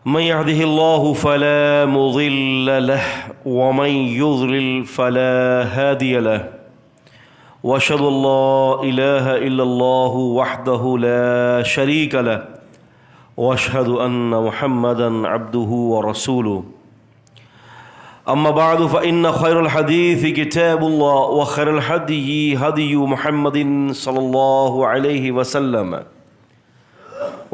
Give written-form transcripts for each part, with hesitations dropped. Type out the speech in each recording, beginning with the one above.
من يهده الله فلا مضل له ومن يضلل فلا هادي له واشهد ان لا اله الا الله وحده لا شريك له واشهد ان محمدا عبده ورسوله اما بعد فان خير الحديث كتاب الله وخير الهدي هدي محمد صلى الله عليه وسلم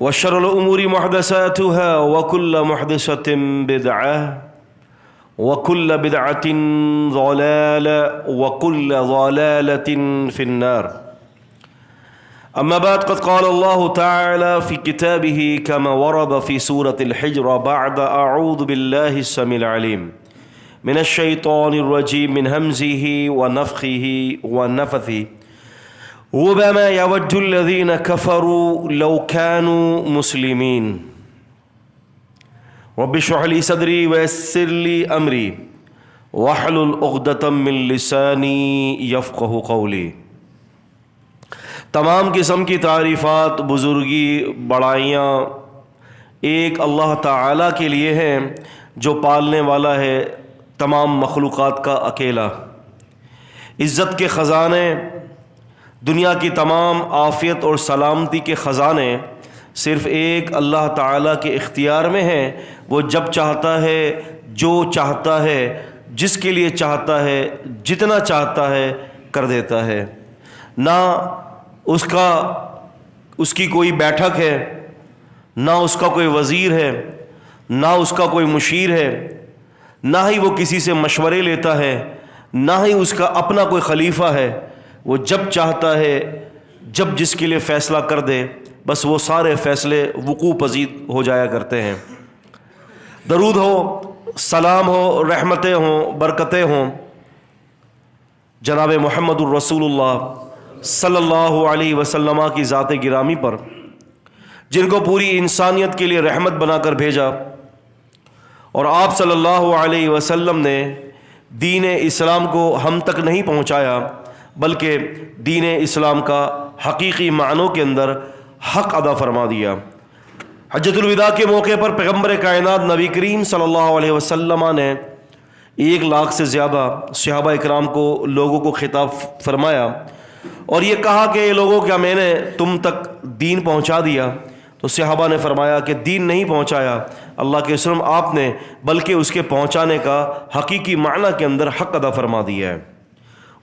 وشر الأمور محدثاتها وكل محدثة بدعة وكل بدعة ضلالة وكل ضلالة في النار. أما بعد قد قال الله تعالى في كتابه كما ورد في سورة الحجر بعد أعوذ بالله السميع العليم من الشيطان الرجيم من همزه ونفخه ونفثه ربما يود الذين كفروا لو كانوا مسلمين رب اشرح لي صدري ويسر لي أمري واحلل عقدة من لساني يفقهوا قولي. تمام قسم کی تعریفات، بزرگی، بڑائیاں ایک اللہ تعالیٰ کے لیے ہیں جو پالنے والا ہے تمام مخلوقات کا اکیلا. عزت کے خزانے، دنیا کی تمام عافیت اور سلامتی کے خزانے صرف ایک اللہ تعالیٰ کے اختیار میں ہیں. وہ جب چاہتا ہے، جو چاہتا ہے، جس کے لیے چاہتا ہے، جتنا چاہتا ہے کر دیتا ہے. نہ اس کی کوئی بیٹھک ہے، نہ اس کا کوئی وزیر ہے، نہ اس کا کوئی مشیر ہے، نہ ہی وہ کسی سے مشورے لیتا ہے، نہ ہی اس کا اپنا کوئی خلیفہ ہے. وہ جب چاہتا ہے، جب جس کے لیے فیصلہ کر دے، بس وہ سارے فیصلے وقوع پذیر ہو جایا کرتے ہیں. درود ہو، سلام ہو، رحمتیں ہوں، برکتیں ہوں جناب محمد الرسول اللہ صلی اللہ علیہ وسلم کی ذات گرامی پر، جن کو پوری انسانیت کے لیے رحمت بنا کر بھیجا، اور آپ صلی اللہ علیہ وسلم نے دین اسلام کو ہم تک نہیں پہنچایا بلکہ دین اسلام کا حقیقی معنوں کے اندر حق ادا فرما دیا. حجۃ الوداع کے موقع پر پیغمبر کائنات نبی کریم صلی اللہ علیہ وسلم نے 1 لاکھ سے زیادہ صحابہ اکرام کو، لوگوں کو خطاب فرمایا اور یہ کہا کہ اے لوگوں، کیا میں نے تم تک دین پہنچا دیا؟ تو صحابہ نے فرمایا کہ دین نہیں پہنچایا اللہ کے رسول آپ نے، بلکہ اس کے پہنچانے کا حقیقی معنی کے اندر حق ادا فرما دیا ہے.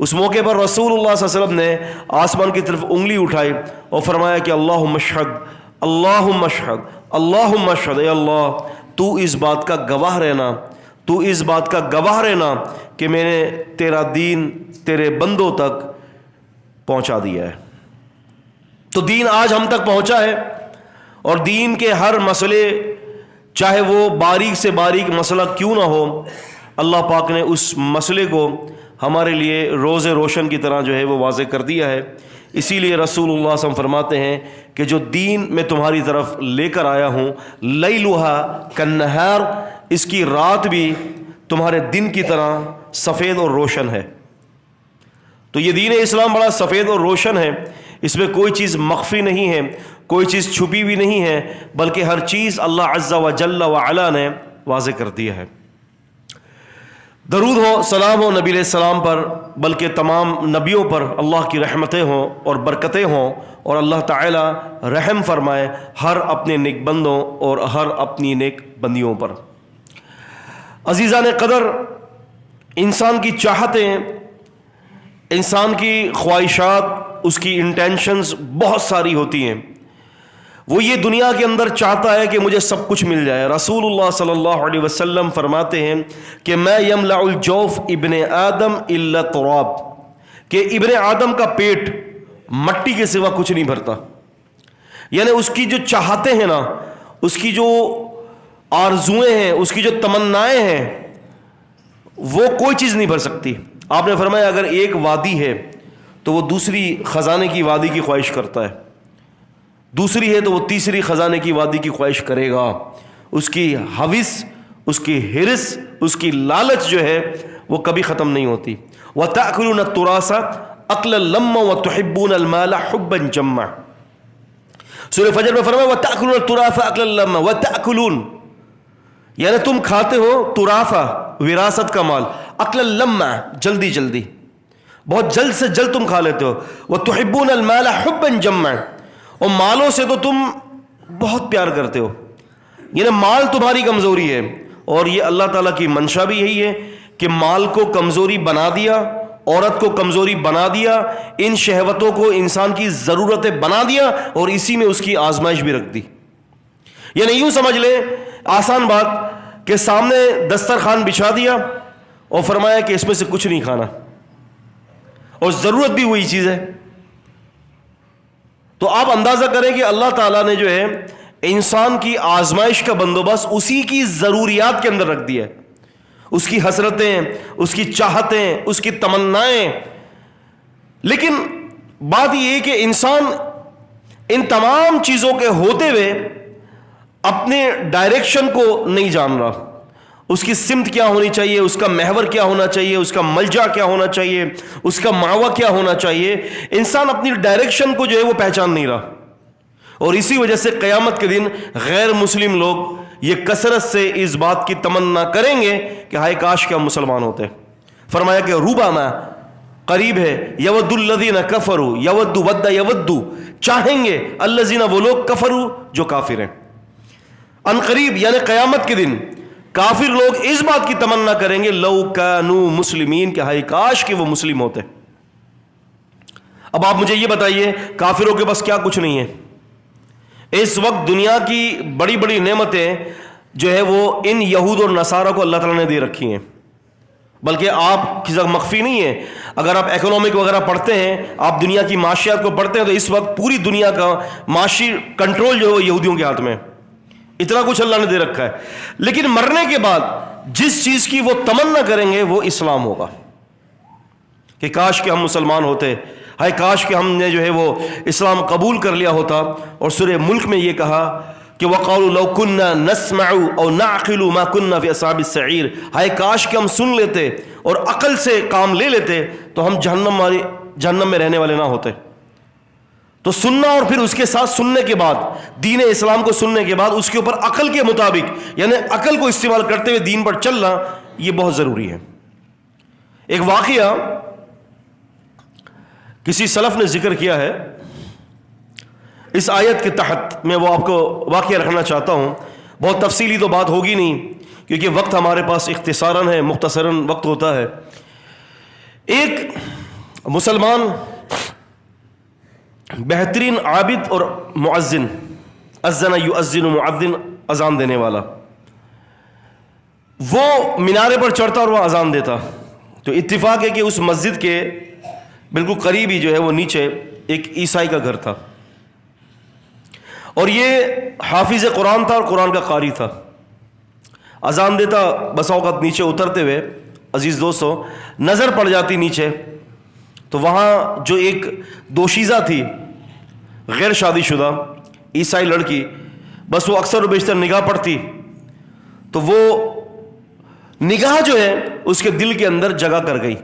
اس موقع پر رسول اللہ صلی اللہ علیہ وسلم نے آسمان کی طرف انگلی اٹھائی اور فرمایا کہ اللہم اشہد، اللہم اشہد، اللہم اشہد، اے اللہ تو اس بات کا گواہ رہنا، تو اس بات کا گواہ رہنا کہ میں نے تیرا دین تیرے بندوں تک پہنچا دیا ہے. تو دین آج ہم تک پہنچا ہے، اور دین کے ہر مسئلے، چاہے وہ باریک سے باریک مسئلہ کیوں نہ ہو، اللہ پاک نے اس مسئلے کو ہمارے لیے روز روشن کی طرح جو ہے وہ واضح کر دیا ہے. اسی لیے رسول اللہ صلی اللہ علیہ وسلم فرماتے ہیں کہ جو دین میں تمہاری طرف لے کر آیا ہوں، لیلھا کالنہار، اس کی رات بھی تمہارے دن کی طرح سفید اور روشن ہے. تو یہ دین اسلام بڑا سفید اور روشن ہے، اس میں کوئی چیز مخفی نہیں ہے، کوئی چیز چھپی بھی نہیں ہے، بلکہ ہر چیز اللہ عز و جل و علا نے واضح کر دیا ہے. درود ہو، سلام ہو نبی علیہ السلام پر، بلکہ تمام نبیوں پر اللہ کی رحمتیں ہوں اور برکتیں ہوں، اور اللہ تعالی رحم فرمائے ہر اپنے نیک بندوں اور ہر اپنی نیک بندیوں پر. عزیزان قدر، انسان کی چاہتیں، انسان کی خواہشات، اس کی انٹینشنز بہت ساری ہوتی ہیں. وہ یہ دنیا کے اندر چاہتا ہے کہ مجھے سب کچھ مل جائے. رسول اللہ صلی اللہ علیہ وسلم فرماتے ہیں کہ میں یملأ الجوف ابن آدم الا تراب، کہ ابن آدم کا پیٹ مٹی کے سوا کچھ نہیں بھرتا. یعنی اس کی جو چاہتے ہیں نا، اس کی جو آرزویں ہیں، اس کی جو تمنائیں ہیں، وہ کوئی چیز نہیں بھر سکتی. آپ نے فرمایا اگر ایک وادی ہے تو وہ دوسری خزانے کی وادی کی خواہش کرتا ہے، دوسری ہے تو وہ تیسری خزانے کی وادی کی خواہش کرے گا. اس کی حوث، اس کی حرص، اس کی لالچ جو ہے وہ کبھی ختم نہیں ہوتی. وَتَأْكُلُونَ التُّرَاثَ أَكْلًا لَمًّا وَتُحِبُّونَ الْمَالَ حُبًّا جَمًّا. سورہ فجر میں فرمایا وَتَأْكُلُونَ التُّرَاثَ أَكْلًا لَمًّا، وَتَأْكُلُونَ، یعنی تم کھاتے ہو ترافہ وراثت کا مال، اکل لمع جلدی جلدی، بہت جلد سے جلد تم کھا لیتے ہو، وتحبون المال حبا جما، اور مالوں سے تو تم بہت پیار کرتے ہو، یعنی مال تمہاری کمزوری ہے، اور یہ اللہ تعالیٰ کی منشا بھی یہی ہے کہ مال کو کمزوری بنا دیا، عورت کو کمزوری بنا دیا، ان شہوتوں کو انسان کی ضرورتیں بنا دیا، اور اسی میں اس کی آزمائش بھی رکھ دی۔ یعنی یوں سمجھ لے آسان بات کہ سامنے دسترخوان بچھا دیا اور فرمایا کہ اس میں سے کچھ نہیں کھانا، اور ضرورت بھی وہی چیز ہے۔ تو آپ اندازہ کریں کہ اللہ تعالیٰ نے جو ہے انسان کی آزمائش کا بندوبست اسی کی ضروریات کے اندر رکھ دیا ہے، اس کی حسرتیں، اس کی چاہتیں، اس کی تمنائیں۔ لیکن بات یہ ہے کہ انسان ان تمام چیزوں کے ہوتے ہوئے اپنے ڈائریکشن کو نہیں جان رہا، اس کی سمت کیا ہونی چاہیے، اس کا محور کیا ہونا چاہیے، اس کا ملجا کیا ہونا چاہیے، اس کا ماوا کیا ہونا چاہیے۔ انسان اپنی ڈائریکشن کو جو ہے وہ پہچان نہیں رہا، اور اسی وجہ سے قیامت کے دن غیر مسلم لوگ یہ کثرت سے اس بات کی تمنا کریں گے کہ ہائے کاش کہ ہم مسلمان ہوتے۔ فرمایا کہ ربما قریب ہے، یود الذین کفروا یود ود یود، چاہیں گے الذین وہ لوگ کفروا جو کافر ہیں، ان قریب یعنی قیامت کے دن کافر لوگ اس بات کی تمنا کریں گے لو کانوا مسلمین کہ ہائے کاش کہ وہ مسلم ہوتے۔ اب آپ مجھے یہ بتائیے کافروں کے پاس کیا کچھ نہیں ہے؟ اس وقت دنیا کی بڑی بڑی نعمتیں جو ہے وہ ان یہود اور نصارہ کو اللہ تعالیٰ نے دے رکھی ہیں، بلکہ آپ کی مخفی نہیں ہے۔ اگر آپ اکنامک وغیرہ پڑھتے ہیں، آپ دنیا کی معاشیات کو پڑھتے ہیں، تو اس وقت پوری دنیا کا معاشی کنٹرول جو ہے یہودیوں کے ہاتھ میں، اتنا کچھ اللہ نے دے رکھا ہے۔ لیکن مرنے کے بعد جس چیز کی وہ تمنا کریں گے وہ اسلام ہوگا، کہ کاش کہ ہم مسلمان ہوتے، ہائے کاش کہ ہم نے جو ہے وہ اسلام قبول کر لیا ہوتا۔ اور سورہ ملک میں یہ کہا کہ وَقَالُوا لَوْ كُنَّا نَسْمَعُ أَوْ نَعْقِلُ مَا كُنَّا فِي أَصْحَابِ السَّعِيرِ، ہائے کاش کہ ہم سن لیتے اور عقل سے کام لے لیتے تو ہم جہنم میں رہنے والے نہ ہوتے۔ تو سننا اور پھر اس کے ساتھ سننے کے بعد دین اسلام کو سننے کے بعد اس کے اوپر عقل کے مطابق یعنی عقل کو استعمال کرتے ہوئے دین پر چلنا یہ بہت ضروری ہے۔ ایک واقعہ کسی سلف نے ذکر کیا ہے اس آیت کے تحت، میں وہ آپ کو واقعہ رکھنا چاہتا ہوں۔ بہت تفصیلی تو بات ہوگی نہیں کیونکہ وقت ہمارے پاس اختصاراً ہے، مختصراً وقت ہوتا ہے۔ ایک مسلمان بہترین عابد اور مؤذن، اذن یؤذن مؤذن، اذان دینے والا، وہ مینارے پر چڑھتا اور وہ اذان دیتا۔ تو اتفاق ہے کہ اس مسجد کے بالکل قریب ہی جو ہے وہ نیچے ایک عیسائی کا گھر تھا، اور یہ حافظ قرآن تھا اور قرآن کا قاری تھا۔ اذان دیتا، بسا اوقات نیچے اترتے ہوئے عزیز دوستوں نظر پڑ جاتی نیچے، تو وہاں جو ایک دوشیزہ تھی غیر شادی شدہ عیسائی لڑکی، بس وہ اکثر و بیشتر نگاہ پڑتی، تو وہ نگاہ جو ہے اس کے دل کے اندر جگہ کر گئی۔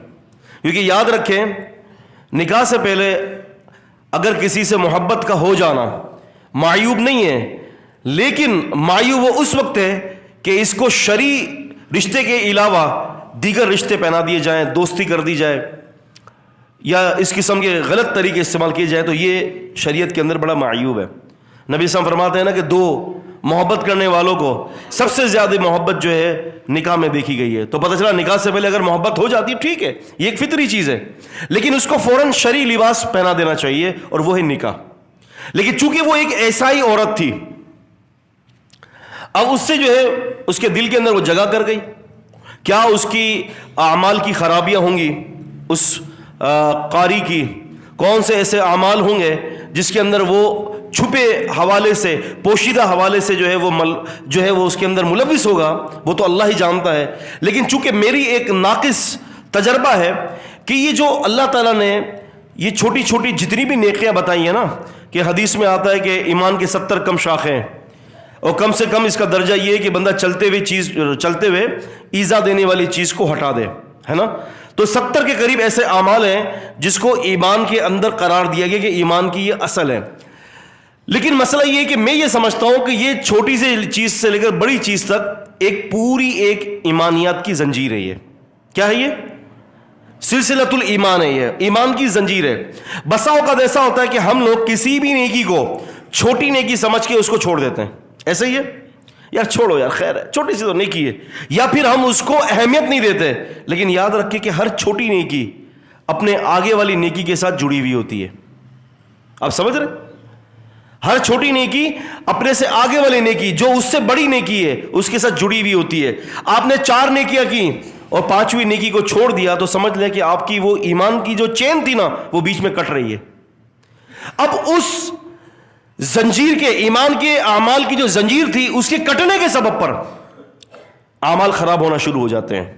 کیونکہ یاد رکھیں نکاح سے پہلے اگر کسی سے محبت کا ہو جانا معیوب نہیں ہے، لیکن معیوب وہ اس وقت ہے کہ اس کو شرعی رشتے کے علاوہ دیگر رشتے پہنا دیے جائیں، دوستی کر دی جائے، یا اس قسم کے غلط طریقے استعمال کیے جائیں، تو یہ شریعت کے اندر بڑا معیوب ہے۔ نبی صلی اللہ علیہ وسلم فرماتے ہیں نا کہ دو محبت کرنے والوں کو سب سے زیادہ محبت جو ہے نکاح میں دیکھی گئی ہے۔ تو پتہ چلا نکاح سے پہلے اگر محبت ہو جاتی ہے ٹھیک ہے، یہ ایک فطری چیز ہے، لیکن اس کو فوراً شرعی لباس پہنا دینا چاہیے، اور وہ ہے نکاح۔ لیکن چونکہ وہ ایک عیسائی عورت تھی، اب اس سے جو ہے اس کے دل کے اندر وہ جگہ کر گئی۔ کیا اس کی اعمال کی خرابیاں ہوں گی، اس قاری کی کون سے ایسے اعمال ہوں گے جس کے اندر وہ چھپے حوالے سے، پوشیدہ حوالے سے جو ہے وہ اس کے اندر ملوث ہوگا، وہ تو اللہ ہی جانتا ہے۔ لیکن چونکہ میری ایک ناقص تجربہ ہے کہ یہ جو اللہ تعالیٰ نے یہ چھوٹی چھوٹی جتنی بھی نیکیاں بتائی ہیں نا، کہ حدیث میں آتا ہے کہ ایمان کے 70 کم شاخیں، اور کم سے کم اس کا درجہ یہ ہے کہ بندہ چلتے ہوئے ایذا دینے والی چیز کو ہٹا دے، ہے نا۔ تو 70 کے قریب ایسے اعمال ہیں جس کو ایمان کے اندر قرار دیا گیا کہ ایمان کی یہ اصل ہے۔ لیکن مسئلہ یہ ہے کہ میں یہ سمجھتا ہوں کہ یہ چھوٹی سی چیز سے لے کر بڑی چیز تک ایک پوری ایک ایمانیات کی زنجیر ہے. یہ کیا ہے؟ یہ سلسلۃ الایمان ہے، یہ ایمان کی زنجیر ہے. بسا اوقات ایسا ہوتا ہے کہ ہم لوگ کسی بھی نیکی کو چھوٹی نیکی سمجھ کے اس کو چھوڑ دیتے ہیں. ایسا ہی ہے، یار چھوڑو یار، خیر ہے، چھوٹی سی تو نیکی ہے، یا پھر ہم اس کو اہمیت نہیں دیتے. لیکن یاد رکھیں کہ ہر چھوٹی نیکی اپنے آگے والی نیکی کے ساتھ جڑی ہوئی ہوتی ہے. آپ سمجھ رہے؟ ہر چھوٹی نیکی اپنے سے آگے والی نیکی جو اس سے بڑی نیکی ہے اس کے ساتھ جڑی ہوئی ہوتی ہے. آپ نے 4 نیکیاں کی اور 5ویں نیکی کو چھوڑ دیا تو سمجھ لیں کہ آپ کی وہ ایمان کی جو چین تھی نا وہ بیچ میں کٹ رہی ہے. اب اس زنجیر کے، ایمان کے اعمال کی جو زنجیر تھی اس کے کٹنے کے سبب پر اعمال خراب ہونا شروع ہو جاتے ہیں.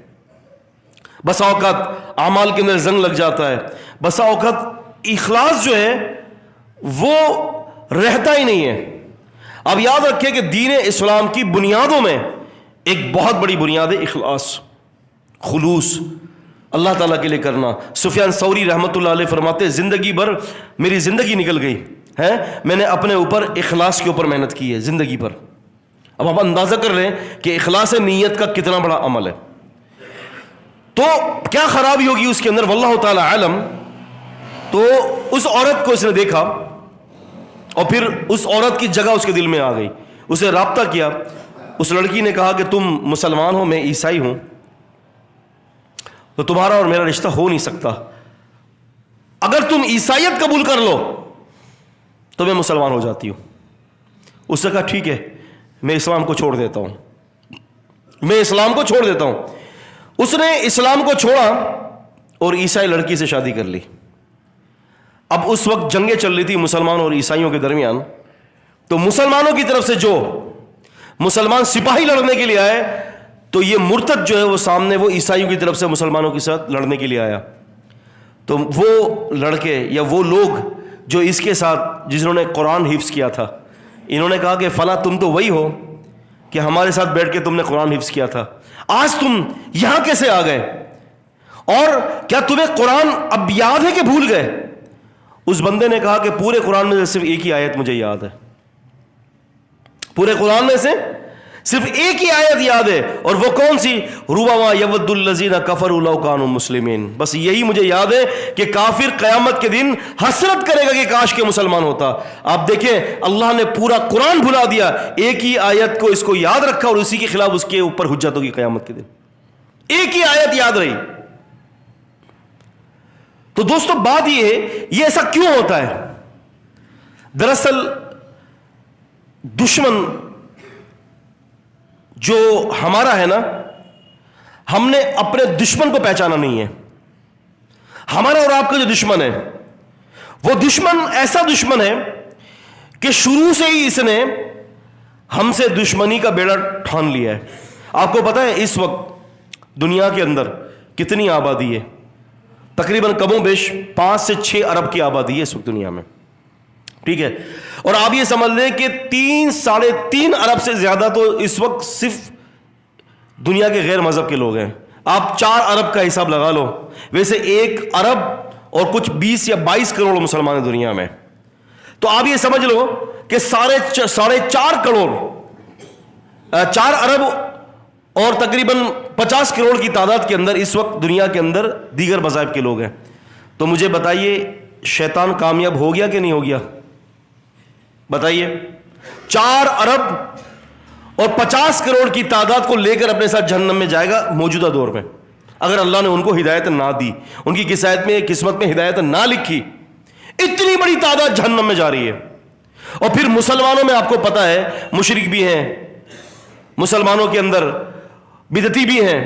بسا اوقات اعمال کے اندر زنگ لگ جاتا ہے، بسا اوقات اخلاص جو ہے وہ رہتا ہی نہیں ہے. اب یاد رکھیں کہ دین اسلام کی بنیادوں میں ایک بہت بڑی بنیاد ہے اخلاص، خلوص، اللہ تعالیٰ کے لیے کرنا. سفیان ثوری رحمۃ اللہ علیہ فرماتے زندگی بھر میری زندگی نکل گئی ہے، میں نے اپنے اوپر اخلاص کے اوپر محنت کی ہے زندگی پر. اب آپ اندازہ کر رہے ہیں کہ اخلاص نیت کا کتنا بڑا عمل ہے. تو کیا خرابی ہوگی اس کے اندر واللہ تعالی عالم. تو اس عورت کو اس نے دیکھا اور پھر اس عورت کی جگہ اس کے دل میں آ گئی. اسے رابطہ کیا. اس لڑکی نے کہا کہ تم مسلمان ہو، میں عیسائی ہوں، تو تمہارا اور میرا رشتہ ہو نہیں سکتا. اگر تم عیسائیت قبول کر لو تو میں مسلمان ہو جاتی ہوں. اس نے کہا ٹھیک ہے، میں اسلام کو چھوڑ دیتا ہوں، میں اسلام کو چھوڑ دیتا ہوں. اس نے اسلام کو چھوڑا اور عیسائی لڑکی سے شادی کر لی. اب اس وقت جنگیں چل رہی تھی مسلمانوں اور عیسائیوں کے درمیان. تو مسلمانوں کی طرف سے جو مسلمان سپاہی لڑنے کے لیے آئے تو یہ مرتد جو ہے وہ سامنے وہ عیسائیوں کی طرف سے مسلمانوں کے ساتھ لڑنے کے لیے آیا. تو وہ لڑکے یا وہ لوگ جو اس کے ساتھ جنہوں نے قرآن حفظ کیا تھا، انہوں نے کہا کہ فلاں تم تو وہی ہو کہ ہمارے ساتھ بیٹھ کے تم نے قرآن حفظ کیا تھا، آج تم یہاں کیسے آ گئے؟ اور کیا تمہیں قرآن اب یاد ہے کہ بھول گئے؟ اس بندے نے کہا کہ پورے قرآن میں سے صرف ایک ہی آیت مجھے یاد ہے، پورے قرآن میں سے صرف ایک ہی آیت یاد ہے. اور وہ کون سی؟ ربما یود الذین کفروا لو کانوا مسلمین. بس یہی مجھے یاد ہے کہ کافر قیامت کے دن حسرت کرے گا کہ کاش کے مسلمان ہوتا. آپ دیکھیں اللہ نے پورا قرآن بھلا دیا، ایک ہی آیت کو اس کو یاد رکھا اور اسی کے خلاف اس کے اوپر حجت ہوگی قیامت کے دن. ایک ہی آیت یاد رہی. تو دوستو بات یہ ہے، یہ ایسا کیوں ہوتا ہے؟ دراصل دشمن جو ہمارا ہے نا، ہم نے اپنے دشمن کو پہچانا نہیں ہے. ہمارا اور آپ کا جو دشمن ہے وہ دشمن ایسا دشمن ہے کہ شروع سے ہی اس نے ہم سے دشمنی کا بیڑا ٹھان لیا ہے. آپ کو پتا ہے اس وقت دنیا کے اندر کتنی آبادی ہے؟ تقریباً کم و بیش 5 سے 6 ارب کی آبادی ہے اس وقت دنیا میں، ٹھیک ہے. اور آپ یہ سمجھ لیں کہ 3-3.5 ارب سے زیادہ تو اس وقت صرف دنیا کے غیر مذہب کے لوگ ہیں. آپ 4 ارب کا حساب لگا لو، ویسے 1 ارب اور کچھ 20 یا 22 کروڑ مسلمان ہیں دنیا میں. تو آپ یہ سمجھ لو کہ 4.5 کروڑ 4 ارب اور تقریباً 50 کروڑ کی تعداد کے اندر اس وقت دنیا کے اندر دیگر مذاہب کے لوگ ہیں. تو مجھے بتائیے شیطان کامیاب ہو گیا کہ نہیں ہو گیا؟ بتائیے. 4 ارب اور 50 کروڑ کی تعداد کو لے کر اپنے ساتھ جہنم میں جائے گا موجودہ دور میں، اگر اللہ نے ان کو ہدایت نہ دی، ان کی قسمت میں ہدایت نہ لکھی. اتنی بڑی تعداد جہنم میں جا رہی ہے. اور پھر مسلمانوں میں آپ کو پتا ہے مشرک بھی ہیں، مسلمانوں کے اندر بدعتی بھی ہیں،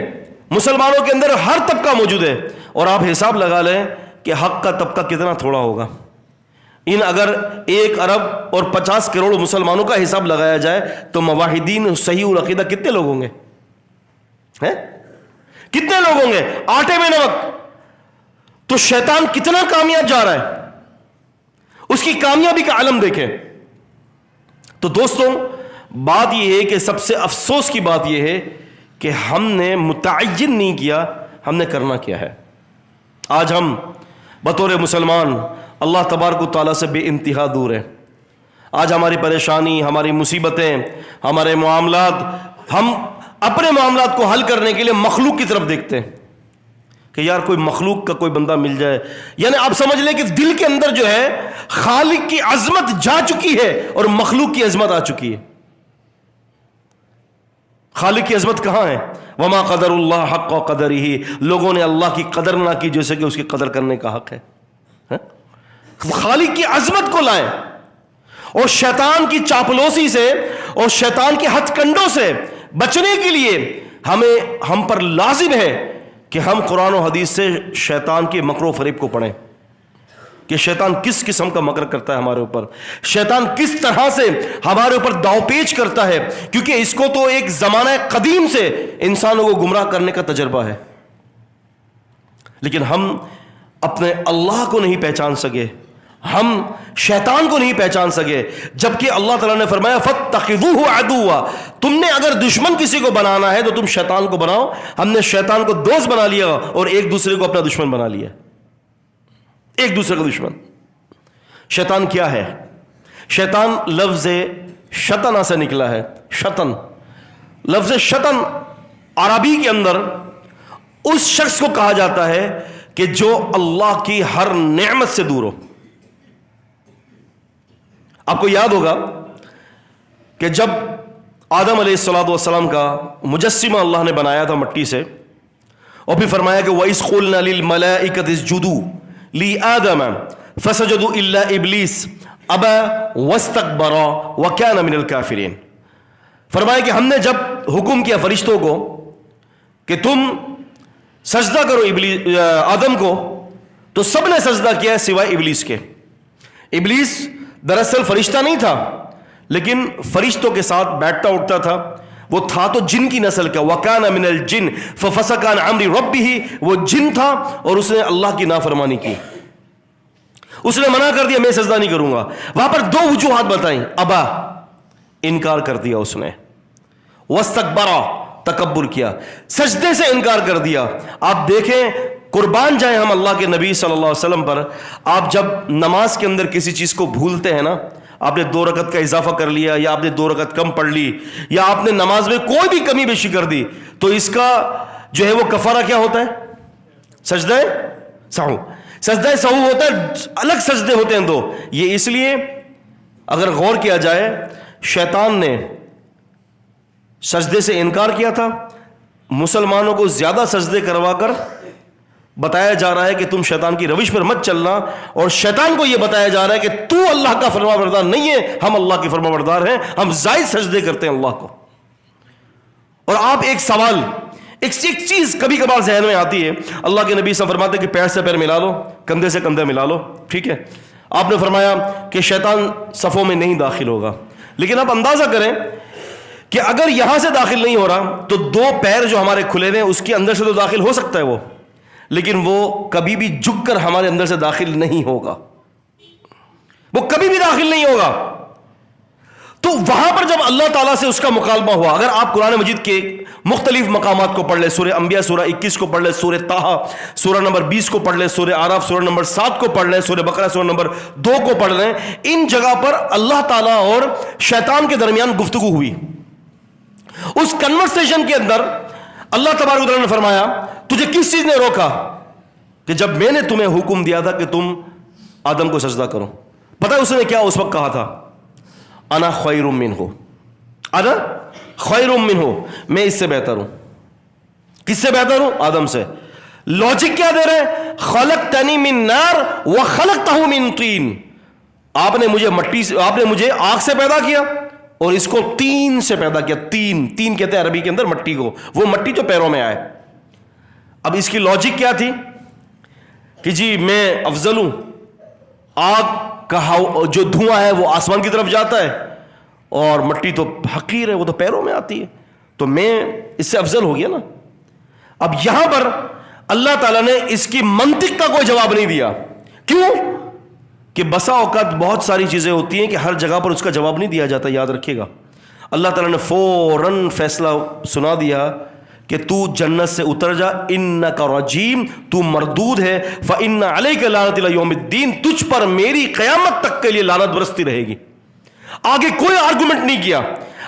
مسلمانوں کے اندر ہر طبقہ موجود ہے. اور آپ حساب لگا لیں کہ حق کا طبقہ کتنا تھوڑا ہوگا. اگر 1 ارب اور 50 کروڑ مسلمانوں کا حساب لگایا جائے تو موحدین صحیح العقیدہ کتنے لوگ ہوں گے؟ کتنے لوگ ہوں گے؟ آٹے میں نمک. تو شیطان کتنا کامیاب جا رہا ہے، اس کی کامیابی کا عالم دیکھیں. تو دوستوں بات یہ ہے کہ سب سے افسوس کی بات یہ ہے کہ ہم نے متعین نہیں کیا ہم نے کرنا کیا ہے. آج ہم بطور مسلمان اللہ تبارک و تعالیٰ سے بے انتہا دور ہیں. آج ہماری پریشانی، ہماری مصیبتیں، ہمارے معاملات، ہم اپنے معاملات کو حل کرنے کے لیے مخلوق کی طرف دیکھتے ہیں کہ یار کوئی مخلوق کا کوئی بندہ مل جائے. یعنی آپ سمجھ لیں کہ دل کے اندر جو ہے خالق کی عظمت جا چکی ہے اور مخلوق کی عظمت آ چکی ہے. خالق کی عظمت کہاں ہے؟ وما قدر اللہ حق قدرہ، لوگوں نے اللہ کی قدر نہ کی جیسے کہ اس کی قدر کرنے کا حق ہے. خالق کی عظمت کو لائیں اور شیطان کی چاپلوسی سے اور شیطان کے ہتھ کنڈوں سے بچنے کے لیے ہم پر لازم ہے کہ ہم قرآن و حدیث سے شیطان کے مکر و فریب کو پڑھیں کہ شیطان کس قسم کا مکر کرتا ہے ہمارے اوپر، شیطان کس طرح سے ہمارے اوپر داؤ پیچ کرتا ہے، کیونکہ اس کو تو ایک زمانہ قدیم سے انسانوں کو گمراہ کرنے کا تجربہ ہے. لیکن ہم اپنے اللہ کو نہیں پہچان سکے، ہم شیطان کو نہیں پہچان سکے، جبکہ اللہ تعالیٰ نے فرمایا فَاتَّخِذُوهُ عَدُوًّا، تم نے اگر دشمن کسی کو بنانا ہے تو تم شیطان کو بناؤ. ہم نے شیطان کو دوست بنا لیا اور ایک دوسرے کو اپنا دشمن بنا لیا، ایک دوسرے کا دشمن. شیطان کیا ہے؟ شیطان لفظ شطن سے نکلا ہے. شطن، لفظ شطن عربی کے اندر اس شخص کو کہا جاتا ہے کہ جو اللہ کی ہر نعمت سے دور ہو. آپ کو یاد ہوگا کہ جب آدم علیہ السلام کا مجسمہ اللہ نے بنایا تھا مٹی سے، اور پھر فرمایا کہ وَإِذْ قُلْنَا لِلْمَلَائِكَةِ اسْجُدُوا لِآدَمَ فَسَجَدُوا إِلَّا إِبْلِيسَ أَبَى وَاسْتَكْبَرَ وَكَانَ مِنَ الْكَافِرِينَ. فرمایا کہ ہم نے جب حکم کیا فرشتوں کو کہ تم سجدہ کرو آدم کو، تو سب نے سجدہ کیا سوائے ابلیس کے. ابلیس دراصل فرشتہ نہیں تھا، لیکن فرشتوں کے ساتھ بیٹھتا اٹھتا تھا. وہ تھا تو جن کی نسل کا، وَكَانَ مِنَ الْجِنِّ فَفَسَقَ عَنْ أَمْرِ رَبِّهِ، وہ جن تھا اور اس نے اللہ کی نافرمانی کی، اس نے منع کر دیا میں سجدہ نہیں کروں گا. وہاں پر دو وجوہات بتائیں. ابا، انکار کر دیا اس نے، وَاسْتَكْبَرَ، تکبر کیا، سجدے سے انکار کر دیا. آپ دیکھیں، قربان جائیں ہم اللہ کے نبی صلی اللہ علیہ وسلم پر، آپ جب نماز کے اندر کسی چیز کو بھولتے ہیں نا، آپ نے 2 رکعت کا اضافہ کر لیا یا آپ نے 2 رکعت کم پڑھ لی یا آپ نے نماز میں کوئی بھی کمی بیشی کر دی، تو اس کا جو ہے وہ کفارہ کیا ہوتا ہے؟ سجدہ سہو. سجدہ سہو ہوتا ہے، الگ سجدے ہوتے ہیں 2. یہ اس لیے اگر غور کیا جائے، شیطان نے سجدے سے انکار کیا تھا، مسلمانوں کو زیادہ سجدے کروا کر بتایا جا رہا ہے کہ تم شیطان کی روش پر مت چلنا، اور شیطان کو یہ بتایا جا رہا ہے کہ تو اللہ کا فرما بردار نہیں ہے، ہم اللہ کے فرما بردار ہیں، ہم زائد سجدے کرتے ہیں اللہ کو. اور آپ ایک سوال، ایک چیز کبھی کبھار ذہن میں آتی ہے، اللہ کے نبی صلی اللہ علیہ وسلم فرماتے ہیں کہ پیر سے پیر ملا لو، کندھے سے کندھے ملا لو، ٹھیک ہے. آپ نے فرمایا کہ شیطان صفوں میں نہیں داخل ہوگا، لیکن آپ اندازہ کریں کہ اگر یہاں سے داخل نہیں ہو رہا تو 2 پیر جو ہمارے کھلے ہوئے ہیں اس کے اندر سے تو داخل ہو سکتا ہے وہ، لیکن وہ کبھی بھی جھک کر ہمارے اندر سے داخل نہیں ہوگا، وہ کبھی بھی داخل نہیں ہوگا. تو وہاں پر جب اللہ تعالیٰ سے اس کا مکالمہ ہوا، اگر آپ قرآن مجید کے مختلف مقامات کو پڑھ لیں، سورہ انبیاء سورہ 21 کو پڑھ لیں، سورہ طٰہٰ سورہ نمبر 20 کو پڑھ لیں، سورہ اعراف سورہ نمبر 7 کو پڑھ لیں، سورہ بقرہ سورہ نمبر 2 کو پڑھ لیں، ان جگہ پر اللہ تعالیٰ اور شیطان کے درمیان گفتگو ہوئی. اس کنورسیشن کے اندر اللہ تبارک و تعالیٰ نے فرمایا تجھے کس چیز نے روکا؟ کہ جب میں نے تمہیں حکم دیا تھا کہ تم آدم کو سجدہ کرو. پتہ ہے اس نے کیا اس وقت کہا تھا؟ انا خیر منہ، انا خیر منہ، میں اس سے بہتر ہوں. کس سے بہتر ہوں؟ آدم سے. لاجک کیا دے رہے؟ خلقتنی من نار وخلقتہ من طین، آپ نے مجھے مٹی سے، آپ نے مجھے آگ سے پیدا کیا اور اس کو تین سے پیدا کیا. تین کہتے ہیں عربی کے اندر مٹی کو، وہ مٹی جو پیروں میں آئے. اب اس کی لاجک کیا تھی کہ جی میں افضل ہوں، آگ کا جو دھواں ہے وہ آسمان کی طرف جاتا ہے اور مٹی تو حقیر ہے، وہ تو پیروں میں آتی ہے، تو میں اس سے افضل ہو گیا نا. اب یہاں پر اللہ تعالیٰ نے اس کی منطق کا کوئی جواب نہیں دیا. کیوں؟ کہ بسا اوقات بہت ساری چیزیں ہوتی ہیں کہ ہر جگہ پر اس کا جواب نہیں دیا جاتا. یاد رکھیے گا، اللہ تعالیٰ نے فوراً فیصلہ سنا دیا کہ تو جنت سے اتر جا، انک رجیم، تو مردود ہے، فإن علیک لعنت الی یوم الدین، تجھ پر میری قیامت تک کے لیے لعنت برستی رہے گی. آگے کوئی آرگومنٹ نہیں کیا,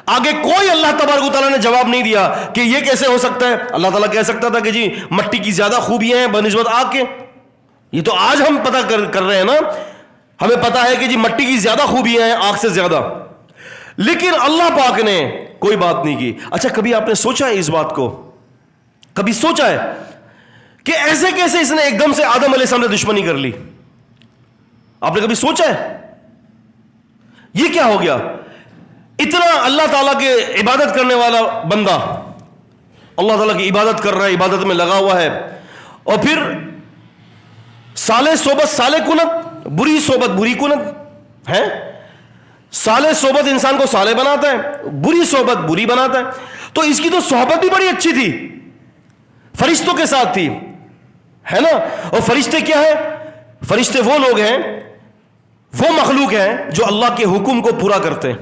آگے کوئی اللہ تبارک و تعالیٰ نے جواب نہیں دیا کہ یہ کیسے ہو سکتا ہے. اللہ تعالیٰ کہہ سکتا تھا کہ جی مٹی کی زیادہ خوبیاں ہیں بنسبت آگ کے. یہ تو آج ہم پتہ کر رہے ہیں نا, ہمیں پتا ہے کہ جی مٹی کی زیادہ خوبیاں ہیں آگ سے زیادہ, لیکن اللہ پاک نے کوئی بات نہیں کی. اچھا کبھی آپ نے سوچا ہے اس بات کو, کبھی سوچا ہے کہ ایسے کیسے اس نے ایک دم سے آدم علیہ السلام نے دشمنی کر لی؟ آپ نے کبھی سوچا ہے یہ کیا ہو گیا؟ اتنا اللہ تعالیٰ کے عبادت کرنے والا بندہ اللہ تعالیٰ کی عبادت کر رہا ہے, عبادت میں لگا ہوا ہے, اور پھر صالح صحبت صالح کنت, بری صحبت بری کنت ہے. صالح صحبت انسان کو صالح بناتا ہے, بری صحبت بری بناتا ہے. تو اس کی تو صحبت بھی بڑی اچھی تھی, فرشتوں کے ساتھ تھی, ہے نا. اور فرشتے کیا ہے؟ فرشتے وہ لوگ ہیں, وہ مخلوق ہیں جو اللہ کے حکم کو پورا کرتے ہیں.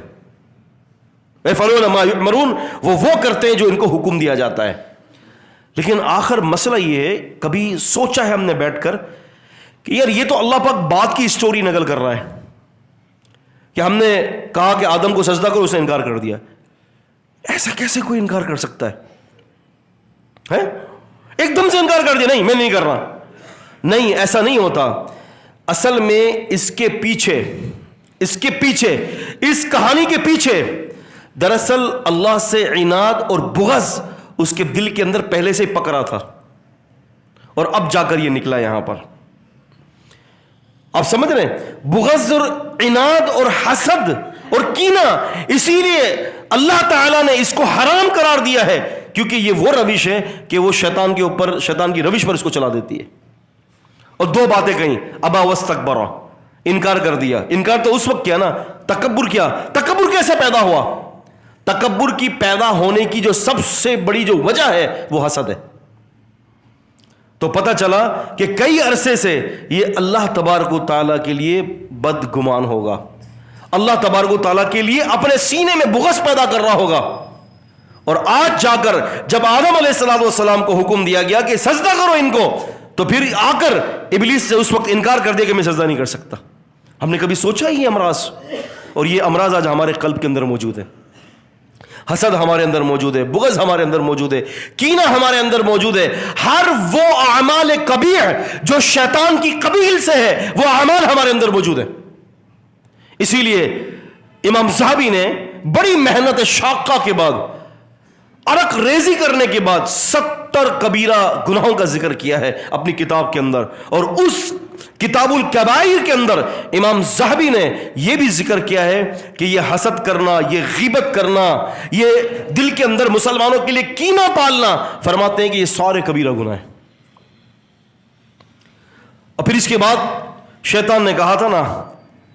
یفعلون ما یؤمرون, وہ کرتے ہیں جو ان کو حکم دیا جاتا ہے. لیکن آخر مسئلہ یہ ہے, کبھی سوچا ہے ہم نے بیٹھ کر کہ یار یہ تو اللہ پاک بات کی اسٹوری نقل کر رہا ہے کہ ہم نے کہا کہ آدم کو سجدہ کرو, اس نے انکار کر دیا. ایسا کیسے کوئی انکار کر سکتا ہے؟ ایک دم سے انکار کر دیا, نہیں میں نہیں کر رہا. نہیں, ایسا نہیں ہوتا. اصل میں اس کے پیچھے اس کہانی کے پیچھے دراصل اللہ سے عناد اور بغض اس کے دل کے اندر پہلے سے پکڑا تھا, اور اب جا کر یہ نکلا یہاں پر. آپ سمجھ رہے ہیں؟ بغض اور عناد اور حسد اور کینہ, اسی لیے اللہ تعالیٰ نے اس کو حرام قرار دیا ہے, کیونکہ یہ وہ روش ہے کہ وہ شیطان کے اوپر, شیطان کی روش پر اس کو چلا دیتی ہے. اور دو باتیں کہیں, ابا واستکبر, انکار کر دیا. انکار تو اس وقت کیا نا, تکبر کیا. تکبر کیسے پیدا ہوا؟ تکبر کی پیدا ہونے کی جو سب سے بڑی جو وجہ ہے وہ حسد ہے. تو پتہ چلا کہ کئی عرصے سے یہ اللہ تبارک و تعالیٰ کے لیے بدگمان ہوگا, اللہ تبارک و تعالیٰ کے لیے اپنے سینے میں بغض پیدا کر رہا ہوگا. اور آج جا کر جب آدم علیہ السلام کو حکم دیا گیا کہ سجدہ کرو ان کو, تو پھر آ کر ابلیس سے اس وقت انکار کر دیا کہ میں سجدہ نہیں کر سکتا. ہم نے کبھی سوچا یہ امراض؟ اور یہ امراض آج ہمارے قلب کے اندر موجود ہے. حسد ہمارے اندر موجود ہے, بغض ہمارے اندر موجود ہے, کینہ ہمارے اندر موجود ہے. ہر وہ اعمال قبیح جو شیطان کی قبیل سے ہے وہ اعمال ہمارے اندر موجود ہے. اسی لیے امام ذہبی نے بڑی محنت شاقہ کے بعد, عرق ریزی کرنے کے بعد 70 کبیرہ گناہوں کا ذکر کیا ہے اپنی کتاب کے اندر. اور اس کتاب الکبائر کے اندر امام ذہبی نے یہ بھی ذکر کیا ہے کہ یہ حسد کرنا, یہ غیبت کرنا, یہ دل کے اندر مسلمانوں کے لیے کینہ پالنا, فرماتے ہیں کہ یہ سارے کبیرہ گناہ ہیں. اور پھر اس کے بعد شیطان نے کہا تھا نا,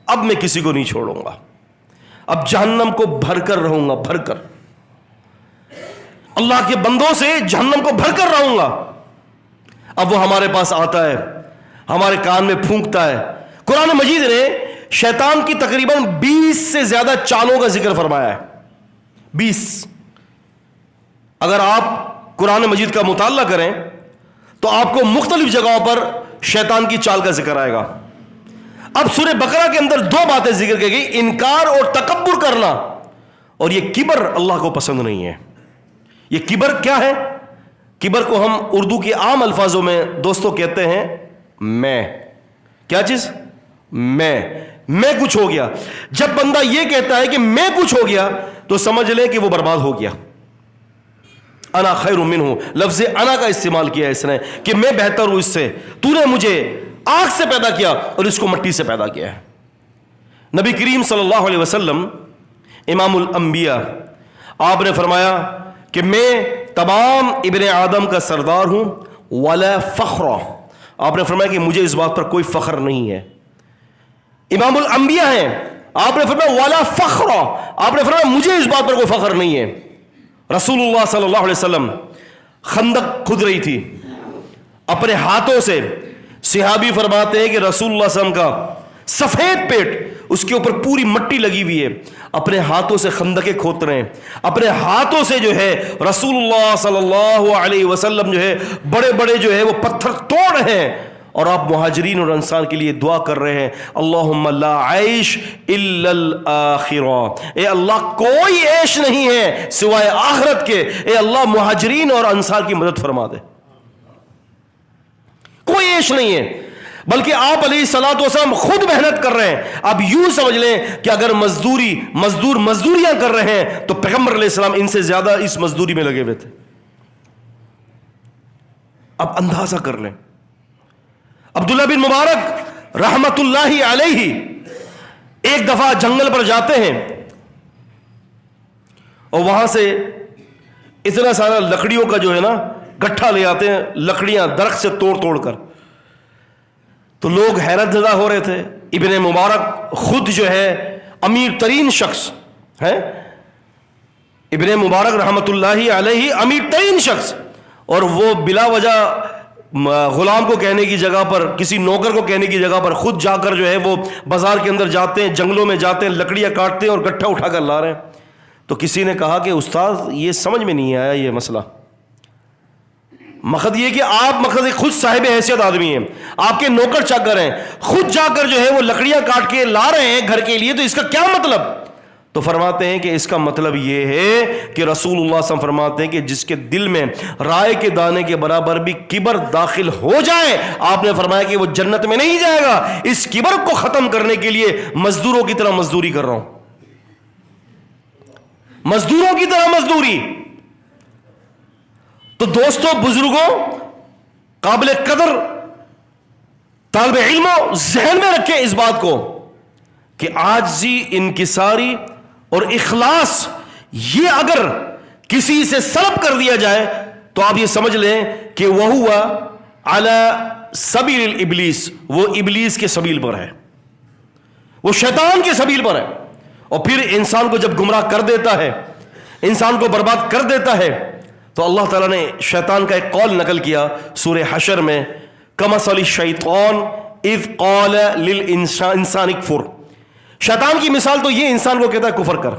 اب میں کسی کو نہیں چھوڑوں گا, اب جہنم کو بھر کر رہوں گا, بھر کر اللہ کے بندوں سے جہنم کو بھر کر رہوں گا. اب وہ ہمارے پاس آتا ہے, ہمارے کان میں پھونکتا ہے. قرآن مجید نے شیطان کی تقریباً 20 سے زیادہ چالوں کا ذکر فرمایا ہے. 20. اگر آپ قرآن مجید کا مطالعہ کریں تو آپ کو مختلف جگہوں پر شیطان کی چال کا ذکر آئے گا. اب سورہ بقرہ کے اندر 2 باتیں ذکر کی گئی, انکار اور تکبر کرنا. اور یہ کبر اللہ کو پسند نہیں ہے. یہ کبر کیا ہے؟ کبر کو ہم اردو کے عام الفاظوں میں دوستوں کہتے ہیں میں. کیا چیز؟ میں کچھ ہو گیا. جب بندہ یہ کہتا ہے کہ میں کچھ ہو گیا تو سمجھ لے کہ وہ برباد ہو گیا. انا خیر منہ, لفظ انا کا استعمال کیا اس نے کہ میں بہتر ہوں اس سے. تو نے مجھے آگ سے پیدا کیا اور اس کو مٹی سے پیدا کیا ہے. نبی کریم صلی اللہ علیہ وسلم امام الانبیاء, آپ نے فرمایا کہ میں تمام ابن آدم کا سردار ہوں, ولا فخر. آپ نے فرمایا کہ مجھے اس بات پر کوئی فخر نہیں ہے. امام الانبیاء ہیں, آپ نے فرمایا ولا فخر, آپ نے فرمایا مجھے اس بات پر کوئی فخر نہیں ہے. رسول اللہ صلی اللہ علیہ وسلم خندق کھود رہی تھی اپنے ہاتھوں سے. صحابی فرماتے ہیں کہ رسول اللہ صلی اللہ علیہ وسلم کا سفید پیٹ, اس کے اوپر پوری مٹی لگی ہوئی ہے, اپنے ہاتھوں سے خندقیں کھود رہے ہیں, اپنے ہاتھوں سے جو ہے رسول اللہ صلی اللہ علیہ وسلم جو ہے بڑے بڑے جو ہے وہ پتھر توڑ رہے ہیں, اور آپ مہاجرین اور انصار کے لیے دعا کر رہے ہیں اللہم لا عیش الا الاخرہ، اے اللہ کوئی عیش نہیں ہے سوائے آخرت کے، اے اللہ مہاجرین اور انصار کی مدد فرما دے. کوئی عیش نہیں ہے، بلکہ آپ علیہ الصلوۃ والسلام خود محنت کر رہے ہیں. اب یوں سمجھ لیں کہ اگر مزدور مزدوریاں کر رہے ہیں تو پیغمبر علیہ السلام ان سے زیادہ اس مزدوری میں لگے ہوئے تھے. اب اندازہ کر لیں. عبداللہ بن مبارک رحمت اللہ علیہ ایک دفعہ جنگل پر جاتے ہیں اور وہاں سے اتنا سارا لکڑیوں کا جو ہے نا گٹھا لے آتے ہیں، لکڑیاں درخت سے توڑ کر. تو لوگ حیرت زدہ ہو رہے تھے. ابن مبارک خود جو ہے امیر ترین شخص ہے، ابن مبارک رحمت اللہ علیہ امیر ترین شخص، اور وہ بلا وجہ غلام کو کہنے کی جگہ پر، کسی نوکر کو کہنے کی جگہ پر خود جا کر جو ہے وہ بازار کے اندر جاتے ہیں، جنگلوں میں جاتے ہیں، لکڑیاں کاٹتے ہیں اور گٹھا اٹھا کر لا رہے ہیں. تو کسی نے کہا کہ استاد یہ سمجھ میں نہیں آیا یہ مسئلہ. مقصد یہ کہ آپ خود صاحب حیثیت آدمی ہیں، آپ کے نوکر چاکر ہیں، خود جا کر جو ہے وہ لکڑیاں کاٹ کے لا رہے ہیں گھر کے لیے، تو اس کا کیا مطلب؟ تو فرماتے ہیں کہ اس کا مطلب یہ ہے کہ رسول اللہ صلی اللہ علیہ وسلم فرماتے ہیں کہ جس کے دل میں رائے کے دانے کے برابر بھی کبر داخل ہو جائے، آپ نے فرمایا کہ وہ جنت میں نہیں جائے گا. اس کبر کو ختم کرنے کے لیے مزدوروں کی طرح مزدوری کر رہا ہوں، مزدوروں کی طرح مزدوری. تو دوستوں، بزرگوں، قابل قدر طالب علموں، ذہن میں رکھیں اس بات کو کہ عاجزی، انکساری اور اخلاص یہ اگر کسی سے سلب کر دیا جائے تو آپ یہ سمجھ لیں کہ وہ ہوا علی سبیل الابلیس، وہ ابلیس کے سبیل پر ہے، وہ شیطان کے سبیل پر ہے. اور پھر انسان کو جب گمراہ کر دیتا ہے، انسان کو برباد کر دیتا ہے، تو اللہ تعالیٰ نے شیطان کا ایک قول نقل کیا سورہ حشر میں، کمثل الشیطان اذ قال للانسان اکفر. شیطان کی مثال تو یہ انسان کو کہتا ہے کفر کر،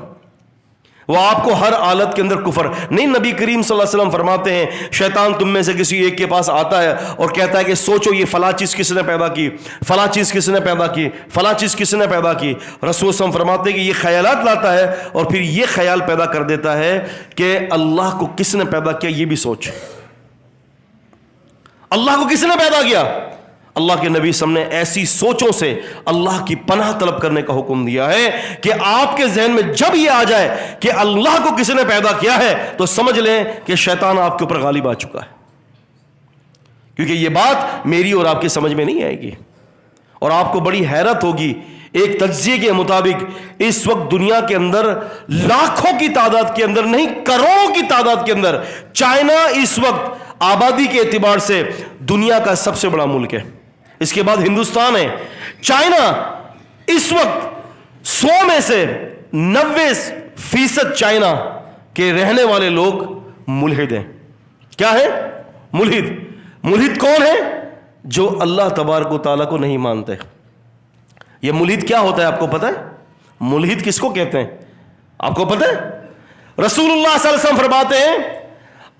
وہ آپ کو ہر حالت کے اندر کفر نہیں. نبی کریم صلی اللہ علیہ وسلم فرماتے ہیں شیطان تم میں سے کسی ایک کے پاس آتا ہے اور کہتا ہے کہ سوچو یہ فلاں چیز کس نے پیدا کی، فلاں چیز کس نے پیدا کی، فلاں چیز کس نے پیدا کی. رسول صلی اللہ علیہ وسلم فرماتے ہیں کہ یہ خیالات لاتا ہے اور پھر یہ خیال پیدا کر دیتا ہے کہ اللہ کو کس نے پیدا کیا، یہ بھی سوچ. اللہ کو کس نے پیدا کیا؟ اللہ کے نبی صلی اللہ علیہ وسلم نے ایسی سوچوں سے اللہ کی پناہ طلب کرنے کا حکم دیا ہے کہ آپ کے ذہن میں جب یہ آ جائے کہ اللہ کو کس نے پیدا کیا ہے تو سمجھ لیں کہ شیطان آپ کے اوپر غالب آ چکا ہے. کیونکہ یہ بات میری اور آپ کی سمجھ میں نہیں آئے گی. اور آپ کو بڑی حیرت ہوگی، ایک تجزیے کے مطابق اس وقت دنیا کے اندر لاکھوں کی تعداد کے اندر نہیں، کروڑوں کی تعداد کے اندر چائنا اس وقت آبادی کے اعتبار سے دنیا کا سب سے بڑا ملک ہے. اس کے بعد ہندوستان ہے. چائنا اس وقت 100 میں سے 90% چائنا کے رہنے والے لوگ ملحد ہیں. کیا ہے؟ ملحد. ملحد کون ہے؟ جو اللہ تبارک و تعالیٰ کو نہیں مانتے. یہ ملحد کیا ہوتا ہے آپ کو پتہ ہے؟ ملحد کس کو کہتے ہیں آپ کو پتہ ہے؟ رسول اللہ صلی اللہ علیہ وسلم فرماتے ہیں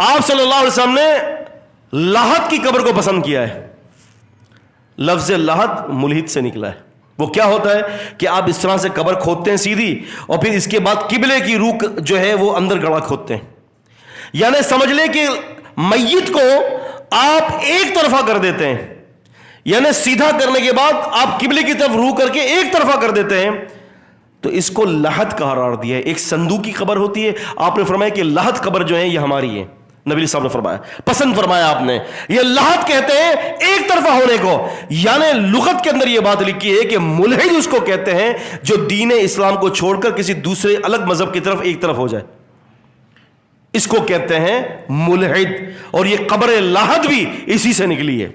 آپ صلی اللہ علیہ وسلم نے لاحت کی قبر کو پسند کیا ہے. لفظ لاحت ملحد سے نکلا ہے. وہ کیا ہوتا ہے کہ آپ اس طرح سے قبر کھودتے ہیں سیدھی اور پھر اس کے بعد قبلے کی روح جو ہے وہ اندر گڑا کھودتے ہیں. یعنی سمجھ لیں کہ میت کو آپ ایک طرفہ کر دیتے ہیں، یعنی سیدھا کرنے کے بعد آپ قبلے کی طرف روح کر کے ایک طرفہ کر دیتے ہیں. تو اس کو لاحت کا قرار دیا ہے. ایک صندوقی قبر ہوتی ہے، آپ نے فرمایا کہ لاحت قبر جو ہے یہ ہماری ہے. نبی صاحب نے فرمایا، پسند فرمایا آپ نے. یہ لاحت کہتے ہیں ایک طرفہ ہونے کو. یعنی لغت کے اندر یہ بات لکھی ہے کہ ملحد اس کو کہتے ہیں جو دین اسلام کو چھوڑ کر کسی دوسرے الگ مذہب کی طرف ایک طرف ہو جائے، اس کو کہتے ہیں ملحد. اور یہ قبر لاحت بھی اسی سے نکلی ہے،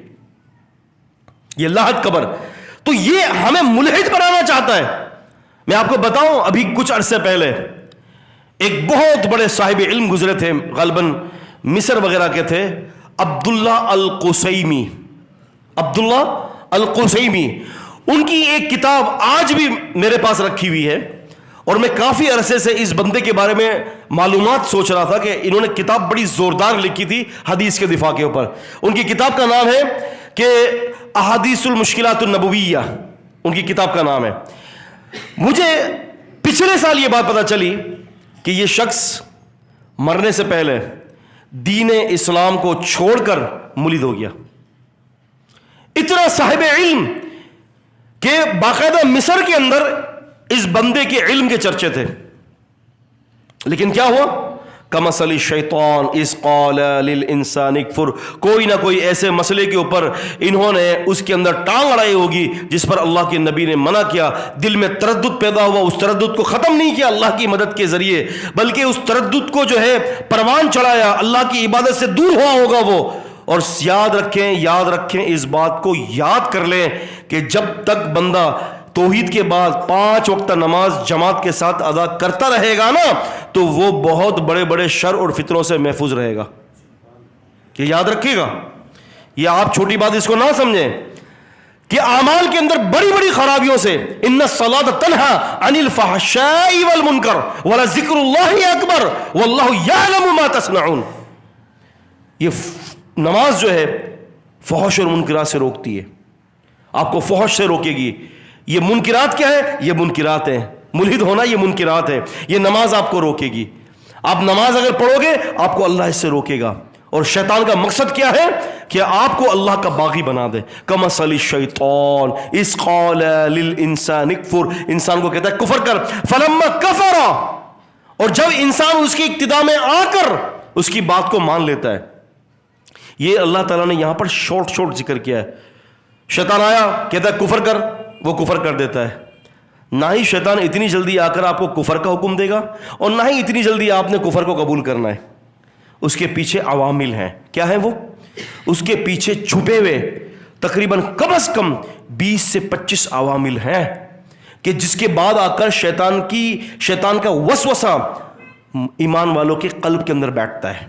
یہ لاحت قبر. تو یہ ہمیں ملحد بنانا چاہتا ہے. میں آپ کو بتاؤں، ابھی کچھ عرصے پہلے ایک بہت بڑے صاحب علم گزرے تھے، غالباً مصر وغیرہ کے تھے، عبداللہ القصیمی. عبداللہ القصیمی، ان کی ایک کتاب آج بھی میرے پاس رکھی ہوئی ہے اور میں کافی عرصے سے اس بندے کے بارے میں معلومات سوچ رہا تھا کہ انہوں نے کتاب بڑی زوردار لکھی تھی حدیث کے دفاع کے اوپر. ان کی کتاب کا نام ہے کہ احادیث المشکلات النبویہ ان کی کتاب کا نام ہے. مجھے پچھلے سال یہ بات پتہ چلی کہ یہ شخص مرنے سے پہلے دین اسلام کو چھوڑ کر ملحد ہو گیا. اتنا صاحب علم کہ باقاعدہ مصر کے اندر اس بندے کے علم کے چرچے تھے. لیکن کیا ہوا؟ کمثل الشیطان اذ قال للانسان اکفر. کوئی نہ کوئی ایسے مسئلے کے اوپر انہوں نے اس کے اندر ٹانگ اڑائی ہوگی جس پر اللہ کے نبی نے منع کیا. دل میں تردد پیدا ہوا, اس تردد کو ختم نہیں کیا اللہ کی مدد کے ذریعے, بلکہ اس تردد کو جو ہے پروان چڑھایا, اللہ کی عبادت سے دور ہوا ہوگا وہ. اور یاد رکھیں اس بات کو یاد کر لیں کہ جب تک بندہ توحید کے بعد 5 وقت نماز جماعت کے ساتھ ادا کرتا رہے گا نا, تو وہ بہت بڑے بڑے شر اور فتنوں سے محفوظ رہے گا. یہ یاد رکھیے گا, یہ آپ چھوٹی بات اس کو نہ سمجھیں کہ اعمال کے اندر بڑی بڑی خرابیوں سے ان الصلاۃ تنہی عن الفحشاء والمنکر ولذکر اللہ اکبر واللہ یعلم ما تصنعون. یہ نماز جو ہے فحش اور منکرات سے روکتی ہے, آپ کو فحش سے روکے گی. یہ منکرات کیا ہے؟ یہ منکرات ہیں. ملحد ہونا یہ منکرات ہے. یہ نماز آپ کو روکے گی. آپ نماز اگر پڑھو گے آپ کو اللہ اس سے روکے گا. اور شیطان کا مقصد کیا ہے؟ کہ آپ کو اللہ کا باغی بنا دے. کمثل الشیطان اذ قال للانسان اکفر. انسان کو کہتا ہے کفر کر. فلما کفر, اور جب انسان اس کی اقتدا میں آ کر اس کی بات کو مان لیتا ہے. یہ اللہ تعالیٰ نے یہاں پر شارٹ ذکر کیا ہے. شیطان آیا کہتا ہے کفر کر, وہ کفر کر دیتا ہے. نہ ہی شیطان اتنی جلدی آ کر آپ کو کفر کا حکم دے گا اور نہ ہی اتنی جلدی آپ نے کفر کو قبول کرنا ہے. اس کے پیچھے عوامل ہیں. کیا ہے وہ؟ اس کے پیچھے چھپے ہوئے تقریباً کم از کم 20 سے 25 عوامل ہیں کہ جس کے بعد آ کر شیطان کا وسوسہ ایمان والوں کے قلب کے اندر بیٹھتا ہے.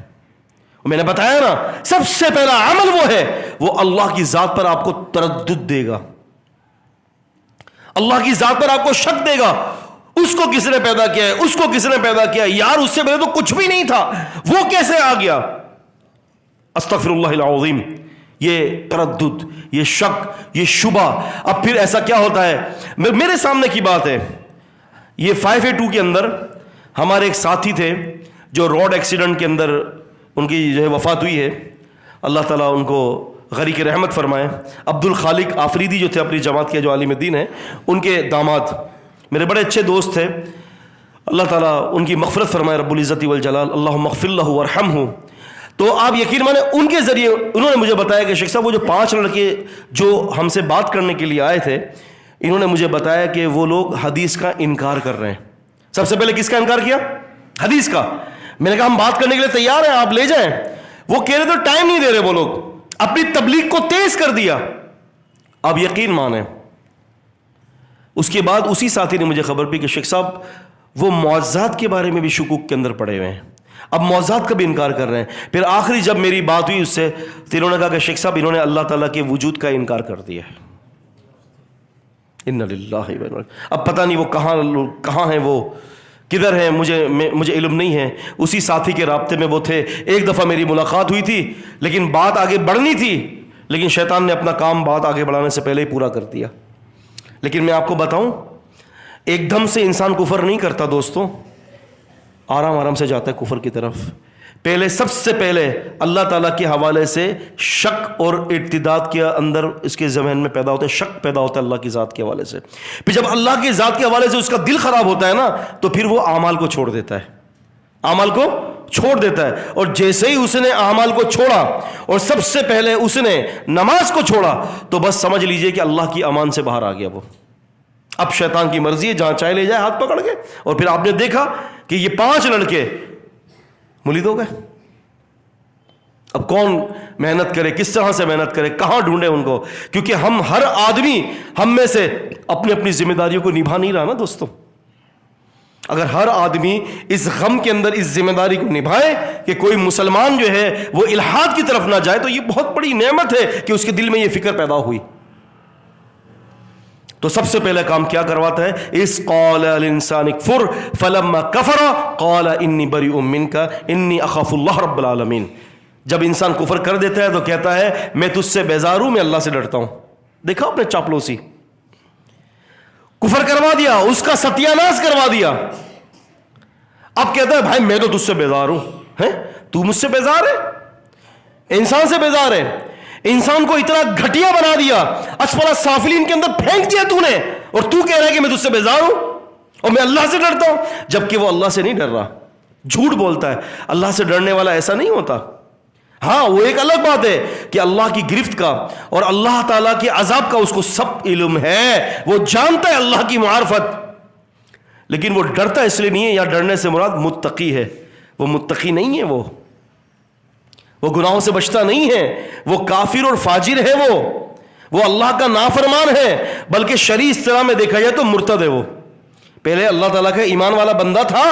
میں نے بتایا نا, سب سے پہلا عمل وہ ہے, وہ اللہ کی ذات پر آپ کو تردد دے گا, اللہ کی ذات پر آپ کو شک دے گا. اس کو کس نے پیدا کیا ہے, اس کو کس نے پیدا کیا ہے, یار اس سے پہلے تو کچھ بھی نہیں تھا, وہ کیسے آ گیا؟ استغفر اللہ العظیم. یہ تردد, یہ شک, یہ شبہ. اب پھر ایسا کیا ہوتا ہے؟ میرے سامنے کی بات ہے, یہ 5A2 کے اندر ہمارے ایک ساتھی تھے جو روڈ ایکسیڈنٹ کے اندر ان کی جو ہے وفات ہوئی ہے. اللہ تعالیٰ ان کو غریق رحمت فرمائے. عبد الخالق آفریدی جو تھے اپنی جماعت کے, جو عالم دین ہیں, ان کے داماد میرے بڑے اچھے دوست تھے. اللہ تعالیٰ ان کی مغفرت فرمائے رب العزت والجلال. اللہم اغفر لہ وارحمہ. تو آپ یقین مانیں ان کے ذریعے انہوں نے مجھے بتایا کہ شیخ صاحب وہ جو 5 لڑکے جو ہم سے بات کرنے کے لیے آئے تھے, انہوں نے مجھے بتایا کہ وہ لوگ حدیث کا انکار کر رہے ہیں. سب سے پہلے کس کا انکار کیا؟ حدیث کا. میں نے کہا ہم بات کرنے کے لیے تیار ہیں, آپ لے جائیں. وہ کہہ رہے تو ٹائم نہیں دے رہے, وہ لوگ اپنی تبلیغ کو تیز کر دیا. آپ یقین مانیں اس کے بعد اسی ساتھی نے مجھے خبر دی کہ شیخ صاحب وہ معجزات کے بارے میں بھی شکوک کے اندر پڑے ہوئے ہیں, اب معجزات کا بھی انکار کر رہے ہیں. پھر آخری جب میری بات ہوئی اس سے تو انہوں نے کہا کہ شیخ صاحب انہوں نے اللہ تعالیٰ کے وجود کا انکار کر دیا ہے. انا للہ و انا. اب پتہ نہیں وہ کہاں ہیں, وہ کدھر ہیں, مجھے علم نہیں ہے. اسی ساتھی کے رابطے میں وہ تھے. ایک دفعہ میری ملاقات ہوئی تھی لیکن بات آگے بڑھنی تھی, لیکن شیطان نے اپنا کام بات آگے بڑھانے سے پہلے ہی پورا کر دیا. لیکن میں آپ کو بتاؤں, ایک دم سے انسان کفر نہیں کرتا دوستوں, آرام سے جاتا ہے کفر کی طرف. پہلے سب سے پہلے اللہ تعالیٰ کے حوالے سے شک اور ارتداد کے اندر اس کے ذہن میں پیدا ہوتا ہے, شک پیدا ہوتا ہے اللہ کی ذات کے حوالے سے. پھر جب اللہ کی ذات کے حوالے سے اس کا دل خراب ہوتا ہے نا, تو پھر وہ اعمال کو چھوڑ دیتا ہے, اعمال کو چھوڑ دیتا ہے. اور جیسے ہی اس نے اعمال کو چھوڑا اور سب سے پہلے اس نے نماز کو چھوڑا, تو بس سمجھ لیجئے کہ اللہ کی امان سے باہر آ گیا وہ. اب شیطان کی مرضی ہے, جہاں چاہے لے جائے ہاتھ پکڑ کے. اور پھر آپ نے دیکھا کہ یہ 5 لڑکے ملحد ہو گئے. اب کون محنت کرے, کس طرح سے محنت کرے, کہاں ڈھونڈے ان کو؟ کیونکہ ہر آدمی ہم میں سے اپنی ذمہ داریوں کو نبھا نہیں رہا نا دوستوں. اگر ہر آدمی اس غم کے اندر اس ذمہ داری کو نبھائے کہ کوئی مسلمان جو ہے وہ الحاد کی طرف نہ جائے, تو یہ بہت بڑی نعمت ہے کہ اس کے دل میں یہ فکر پیدا ہوئی. تو سب سے پہلا کام کیا کرواتا ہے؟ اس قال الانسان اکفر فلما کفر قال انی بریء منک انی اخاف اللہ رب العالمین. جب انسان کفر کر دیتا ہے تو کہتا ہے میں تجھ سے بیزار ہوں، میں اللہ سے ڈرتا ہوں. دیکھا آپ نے چاپلوسی، کفر کروا دیا، اس کا ستیہ ناش کروا دیا. اب کہتا ہے بھائی میں تو تجھ سے بیزار ہوں. تو مجھ سے بیزار ہے؟ انسان سے بیزار ہے؟ انسان کو اتنا گھٹیا بنا دیا، اسفل السافلین کے اندر پھینک دیا تو نے، اور تو کہہ رہا ہے کہ میں تجھ سے بیزار ہوں اور میں اللہ سے ڈرتا ہوں، جبکہ وہ اللہ سے نہیں ڈر رہا، جھوٹ بولتا ہے. اللہ سے ڈرنے والا ایسا نہیں ہوتا. ہاں وہ ایک الگ بات ہے کہ اللہ کی گرفت کا اور اللہ تعالیٰ کے عذاب کا اس کو سب علم ہے، وہ جانتا ہے اللہ کی معرفت، لیکن وہ ڈرتا اس لیے نہیں ہے. یا ڈرنے سے مراد متقی ہے، وہ متقی نہیں ہے، وہ گناہوں سے بچتا نہیں ہے، وہ کافر اور فاجر ہے، وہ اللہ کا نافرمان ہے، بلکہ شرعی اصطلاح میں دیکھا جائے تو مرتد ہے. وہ پہلے اللہ تعالیٰ کا ایمان والا بندہ تھا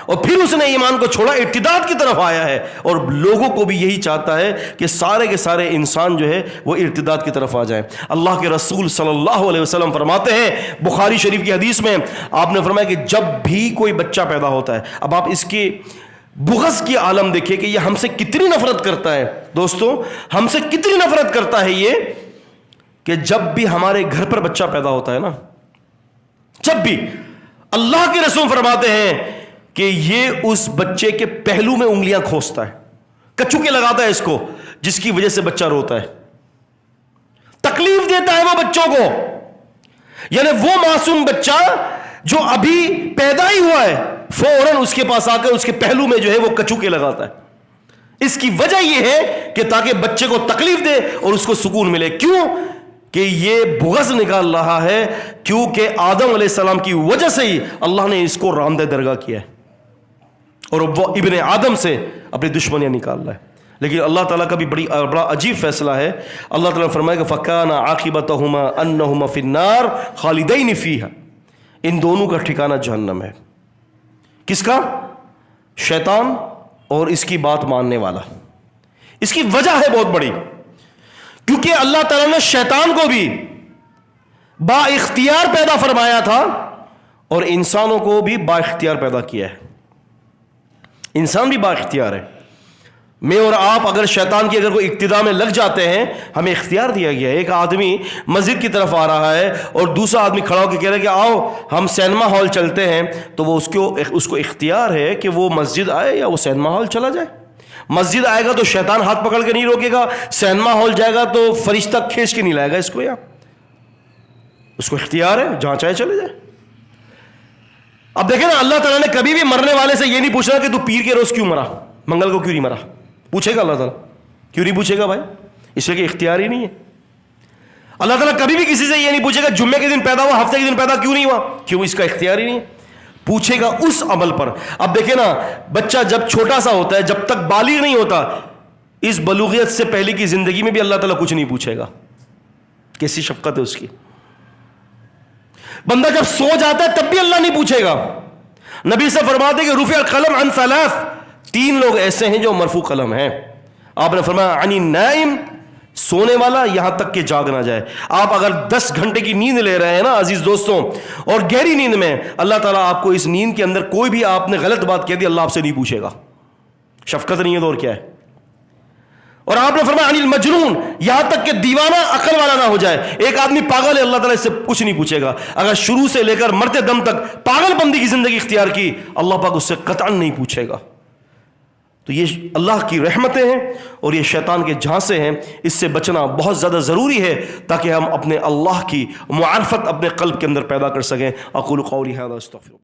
اور پھر اس نے ایمان کو چھوڑا، ارتداد کی طرف آیا ہے. اور لوگوں کو بھی یہی چاہتا ہے کہ سارے کے سارے انسان جو ہے وہ ارتداد کی طرف آ جائیں. اللہ کے رسول صلی اللہ علیہ وسلم فرماتے ہیں بخاری شریف کی حدیث میں، آپ نے فرمایا کہ جب بھی کوئی بچہ پیدا ہوتا ہے، اب آپ اس کی بغض کی عالم دیکھیں کہ یہ ہم سے کتنی نفرت کرتا ہے. دوستو ہم سے کتنی نفرت کرتا ہے یہ کہ جب بھی ہمارے گھر پر بچہ پیدا ہوتا ہے نا، جب بھی اللہ کے رسول فرماتے ہیں کہ یہ اس بچے کے پہلو میں انگلیاں کھوستا ہے، کچوکے لگاتا ہے اس کو، جس کی وجہ سے بچہ روتا ہے، تکلیف دیتا ہے وہ بچوں کو. یعنی وہ معصوم بچہ جو ابھی پیدا ہی ہوا ہے فوراً اس کے پاس آ کر اس کے پہلو میں جو ہے وہ کچوکے لگاتا ہے. اس کی وجہ یہ ہے کہ تاکہ بچے کو تکلیف دے اور اس کو سکون ملے. کیوں؟ کہ یہ بغض نکال رہا ہے، کیونکہ آدم علیہ السلام کی وجہ سے ہی اللہ نے اس کو رامدہ درگاہ کیا ہے اور وہ ابن آدم سے اپنی دشمنیاں نکال رہا ہے. لیکن اللہ تعالیٰ کا بھی بڑا عجیب فیصلہ ہے. اللہ تعالیٰ نے فرمایا کہ فَكَانَ عَاقِبَتُهُمَا أَنَّهُمَا فِي النَّارِ خَالِدَيْنِ فِيهَا. ان دونوں کا ٹھکانہ جہنم ہے. کس کا؟ شیطان اور اس کی بات ماننے والا. اس کی وجہ ہے بہت بڑی، کیونکہ اللہ تعالیٰ نے شیطان کو بھی با اختیار پیدا فرمایا تھا اور انسانوں کو بھی با اختیار پیدا کیا ہے. انسان بھی با اختیار ہے. میں اور آپ اگر شیطان کی اگر کوئی اقتداء میں لگ جاتے ہیں، ہمیں اختیار دیا گیا ہے. ایک آدمی مسجد کی طرف آ رہا ہے اور دوسرا آدمی کھڑا ہو کے کہہ رہا ہے کہ آؤ ہم سینما ہال چلتے ہیں، تو وہ اس کو اختیار ہے کہ وہ مسجد آئے یا وہ سینما ہال چلا جائے. مسجد آئے گا تو شیطان ہاتھ پکڑ کے نہیں روکے گا، سینما ہال جائے گا تو فرشتہ کھینچ کے نہیں لائے گا اس کو. یا اس کو اختیار ہے، جہاں چاہے چلے جائے. اب دیکھیں نا، اللہ تعالیٰ نے کبھی بھی مرنے والے سے یہ نہیں پوچھنا کہ تو پیر کے روز کیوں مرا، منگل کو کیوں نہیں مرا. پوچھے گا اللہ تعالیٰ؟ کیوں نہیں پوچھے گا بھائی؟ اس لیے کہ اختیار ہی نہیں ہے. اللہ تعالیٰ کبھی بھی کسی سے یہ نہیں پوچھے گا جمعے کے دن پیدا ہوا، ہفتے کے دن پیدا کیوں نہیں ہوا، کیوں؟ اس کا اختیار ہی نہیں ہے. پوچھے گا اس عمل پر. اب دیکھیں نا، بچہ جب چھوٹا سا ہوتا ہے، جب تک بالغ نہیں ہوتا، اس بلوغیت سے پہلے کی زندگی میں بھی اللہ تعالیٰ کچھ نہیں پوچھے گا. کیسی شفقت ہے اس کی. بندہ جب سو جاتا ہے تب بھی اللہ نہیں پوچھے گا. نبی سے فرماتے کہ رفع القلم عن ثلاث، 3 لوگ ایسے ہیں جو مرفوع قلم ہیں. آپ نے فرمایا عن النائم، سونے والا یہاں تک کہ جاگ نہ جائے. آپ اگر 10 گھنٹے کی نیند لے رہے ہیں نا عزیز دوستوں، اور گہری نیند میں، اللہ تعالیٰ آپ کو اس نیند کے اندر کوئی بھی آپ نے غلط بات کہہ دی، اللہ آپ سے نہیں پوچھے گا. شفقت نہیں ہے تو اور کیا ہے. اور آپ نے فرمایا عن المجنون، یہاں تک کہ دیوانہ عقل والا نہ ہو جائے. ایک آدمی پاگل ہے، اللہ تعالیٰ اس سے کچھ نہیں پوچھے گا. اگر شروع سے لے کر مرتے دم تک پاگل بندی کی زندگی اختیار کی، اللہ پاک اس سے قطعاً نہیں پوچھے گا. تو یہ اللہ کی رحمتیں ہیں اور یہ شیطان کے جھانسے ہیں. اس سے بچنا بہت زیادہ ضروری ہے تاکہ ہم اپنے اللہ کی معرفت اپنے قلب کے اندر پیدا کر سکیں. اقول قولی ھذا استغفر